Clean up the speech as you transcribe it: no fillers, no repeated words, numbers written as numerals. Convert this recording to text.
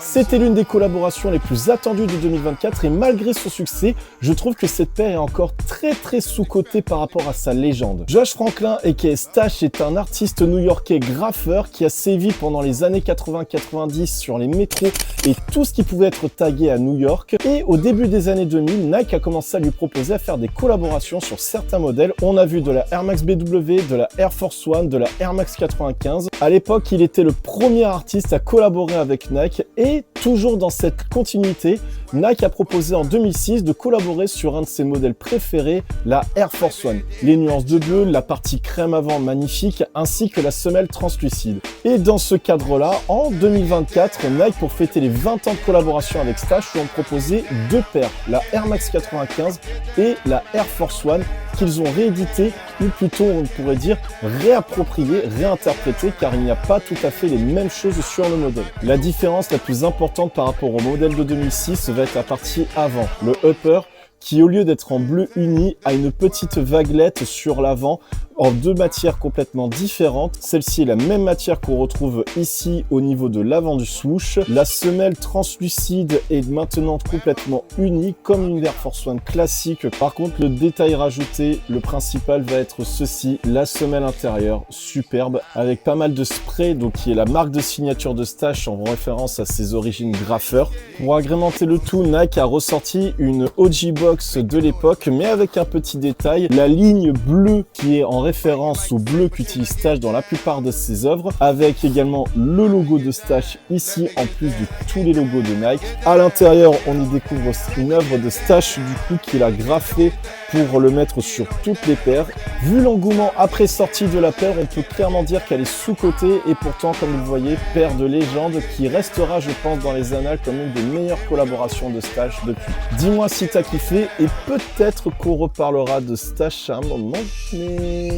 C'était l'une des collaborations les plus attendues de 2024 et malgré son succès, je trouve que cette paire est encore très sous-cotée par rapport à sa légende. Josh Franklin aka Stash est un artiste new-yorkais graffeur qui a sévi pendant les années 80-90 sur les métros et tout ce qui pouvait être tagué à New York. Et au début des années 2000, Nike a commencé à lui proposer à faire des collaborations sur certains modèles. On a vu de la Air Max BW, de la Air Force One, de la Air Max 95. À l'époque, il était le premier artiste à collaborer avec Nike et toujours dans cette continuité, Nike a proposé en 2006 de collaborer sur un de ses modèles préférés, la Air Force One. Les nuances de bleu, la partie crème avant magnifique, ainsi que la semelle translucide. Et dans ce cadre-là, en 2024, Nike, pour fêter les 20 ans de collaboration avec Stash, lui ont proposé deux paires, la Air Max 95 et la Air Force One, qu'ils ont réédité, ou plutôt on pourrait dire réapproprié, réinterprété, car il n'y a pas tout à fait les mêmes choses sur le modèle. La différence la plus importante par rapport au modèle de 2006 va être la partie avant, le upper, qui au lieu d'être en bleu uni a une petite vaguelette sur l'avant en deux matières complètement différentes. Celle-ci est la même matière qu'on retrouve ici au niveau de l'avant du swoosh. La semelle translucide est maintenant complètement unie comme une Air Force One classique. Par contre, le détail rajouté, le principal va être ceci, la semelle intérieure, superbe, avec pas mal de spray, donc qui est la marque de signature de Stash en référence à ses origines graffeurs. Pour agrémenter le tout, Nike a ressorti une OG Box de l'époque, mais avec un petit détail, la ligne bleue qui est en référence au bleu qu'utilise Stash dans la plupart de ses œuvres, avec également le logo de Stash ici en plus de tous les logos de Nike. À l'intérieur, on y découvre une œuvre de Stash du coup qu'il a graffé pour le mettre sur toutes les paires. Vu l'engouement après sortie de la paire, on peut clairement dire qu'elle est sous-cotée et pourtant, comme vous le voyez, paire de légende qui restera, je pense, dans les annales comme une des meilleures collaborations de Stash depuis. Dis-moi si t'as kiffé et peut-être qu'on reparlera de Stash à un moment, mais